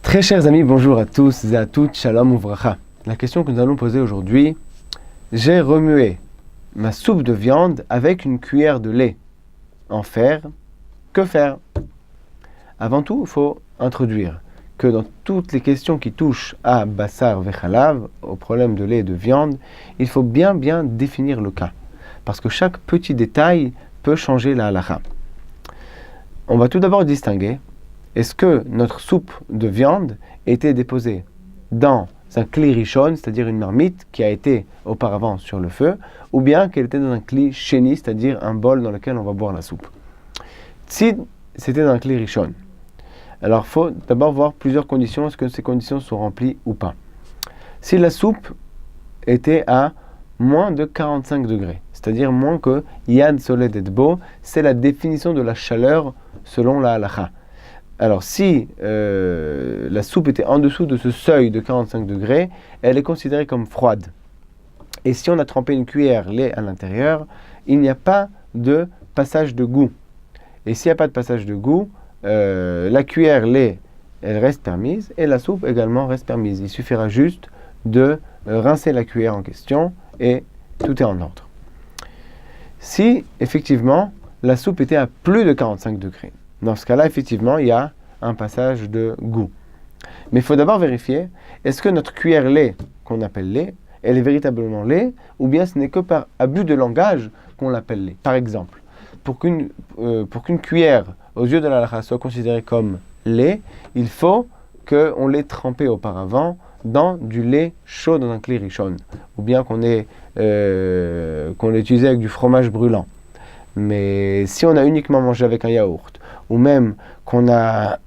Très chers amis, bonjour à tous et à toutes, shalom uvracha. La question que nous allons poser aujourd'hui, j'ai remué ma soupe de viande avec une cuillère de lait en fer. Que faire? Avant tout, il faut introduire que dans toutes les questions qui touchent à bassar vechalav, au problème de lait et de viande, il faut bien définir le cas. Parce que chaque petit détail peut changer la halakha. On va tout d'abord distinguer, est-ce que notre soupe de viande était déposée dans un kli rishon, c'est-à-dire une marmite qui a été auparavant sur le feu, ou bien qu'elle était dans un kli sheni, c'est-à-dire un bol dans lequel on va boire la soupe. Si c'était dans un kli rishon, alors il faut d'abord voir plusieurs conditions, est-ce que ces conditions sont remplies ou pas. Si la soupe était à moins de 45 degrés, c'est-à-dire moins que Yad Soled et Bo, c'est la définition de la chaleur selon la halakha. Alors si la soupe était en dessous de ce seuil de 45 degrés, elle est considérée comme froide. Et si on a trempé une cuillère lait à l'intérieur, il n'y a pas de passage de goût. Et s'il n'y a pas de passage de goût, la cuillère lait, elle reste permise, et la soupe également reste permise. Il suffira juste de rincer la cuillère en question, et tout est en ordre. Si, effectivement, la soupe était à plus de 45 degrés, dans ce cas-là, effectivement, il y a un passage de goût. Mais il faut d'abord vérifier, est-ce que notre cuillère lait, qu'on appelle lait, elle est véritablement lait, ou bien ce n'est que par abus de langage qu'on l'appelle lait. Par exemple, pour qu'une cuillère, aux yeux de la halakha, soit considérée comme lait, il faut qu'on l'ait trempé auparavant dans du lait chaud dans un kli rishon, ou bien qu'on l'ait utilisé avec du fromage brûlant. Mais si on a uniquement mangé avec un yaourt, ou même qu'on a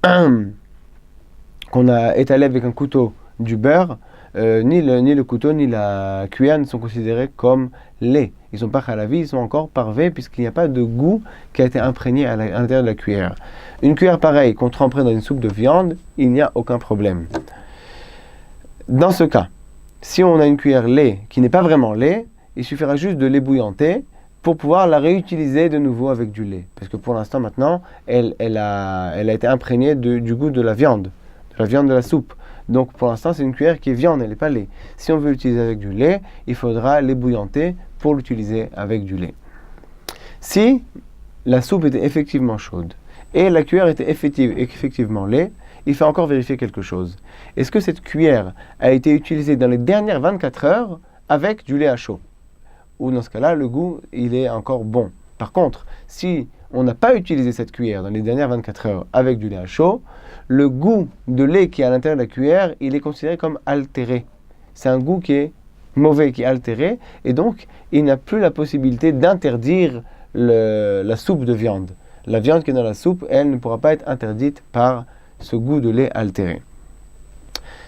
étalé avec un couteau du beurre, ni le couteau ni la cuillère ne sont considérés comme lait. Ils ne sont pas halavi, ils sont encore parvés, puisqu'il n'y a pas de goût qui a été imprégné à l'intérieur de la cuillère. Une cuillère pareille qu'on tremperait dans une soupe de viande, il n'y a aucun problème. Dans ce cas, si on a une cuillère lait qui n'est pas vraiment lait, il suffira juste de l'ébouillanter pour pouvoir la réutiliser de nouveau avec du lait. Parce que pour l'instant, maintenant, elle a été imprégnée du goût de la viande de la soupe. Donc pour l'instant, c'est une cuillère qui est viande, elle n'est pas lait. Si on veut l'utiliser avec du lait, il faudra l'ébouillanter pour l'utiliser avec du lait. Si la soupe était effectivement chaude et la cuillère était effectivement lait, il faut encore vérifier quelque chose. Est-ce que cette cuillère a été utilisée dans les dernières 24 heures avec du lait à chaud? Ou dans ce cas-là, le goût, il est encore bon. Par contre, si on n'a pas utilisé cette cuillère dans les dernières 24 heures avec du lait à chaud, le goût de lait qui est à l'intérieur de la cuillère, il est considéré comme altéré. C'est un goût qui est mauvais, qui est altéré, et donc il n'a plus la possibilité d'interdire la soupe de viande. La viande qui est dans la soupe, elle ne pourra pas être interdite par ce goût de lait altéré.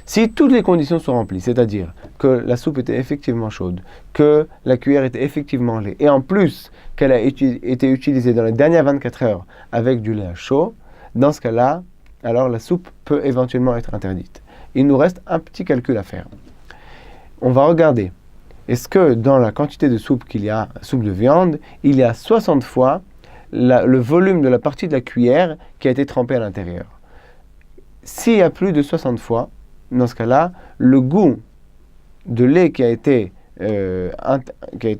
Si toutes les conditions sont remplies, c'est-à-dire que la soupe était effectivement chaude, que la cuillère était effectivement lait, et en plus qu'elle a été utilisée dans les dernières 24 heures avec du lait à chaud, dans ce cas-là, alors la soupe peut éventuellement être interdite. Il nous reste un petit calcul à faire. On va regarder, est-ce que dans la quantité de soupe qu'il y a, soupe de viande, il y a 60 fois le volume de la partie de la cuillère qui a été trempée à l'intérieur. S'il y a plus de 60 fois, dans ce cas-là, le goût de lait qui a été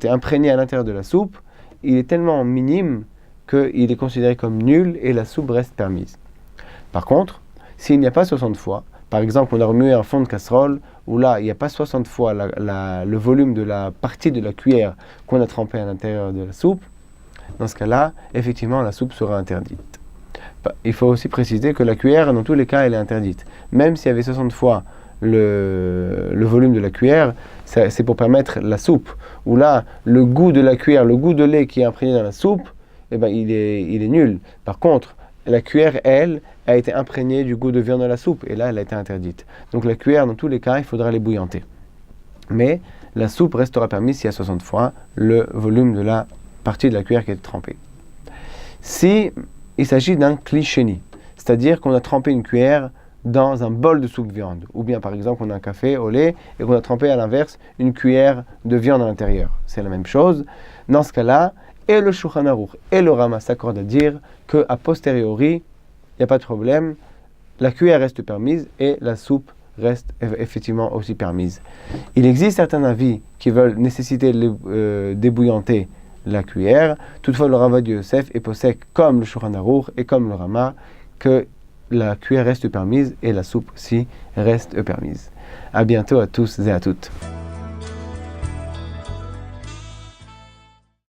imprégné à l'intérieur de la soupe, il est tellement minime qu'il est considéré comme nul et la soupe reste permise. Par contre, s'il n'y a pas 60 fois, par exemple on a remué un fond de casserole où là il n'y a pas 60 fois le volume de la partie de la cuillère qu'on a trempé à l'intérieur de la soupe, dans ce cas-là, effectivement la soupe sera interdite. Il faut aussi préciser que la cuillère, dans tous les cas, elle est interdite. Même s'il y avait 60 fois le volume de la cuillère, c'est pour permettre la soupe. Où là, le goût de la cuillère, le goût de lait qui est imprégné dans la soupe, eh ben, il est nul. Par contre, la cuillère, elle, a été imprégnée du goût de viande de la soupe. Et là, elle a été interdite. Donc la cuillère, dans tous les cas, il faudra l'ébouillanter. Mais la soupe restera permise s'il y a 60 fois le volume de la partie de la cuillère qui a été trempée. Si il s'agit d'un kli sheni, c'est-à-dire qu'on a trempé une cuillère dans un bol de soupe viande, ou bien par exemple on a un café au lait et qu'on a trempé à l'inverse une cuillère de viande à l'intérieur. C'est la même chose. Dans ce cas-là, et le Shulchan Aruch et le Rama s'accordent à dire qu'à posteriori, il n'y a pas de problème, la cuillère reste permise et la soupe reste effectivement aussi permise. Il existe certains avis qui veulent nécessiter débouillanter la cuillère. Toutefois, le Ravad Yosef est possède comme le Shulchan Aruch et comme le Rama que la cuillère reste permise et la soupe aussi reste permise. À bientôt à tous et à toutes.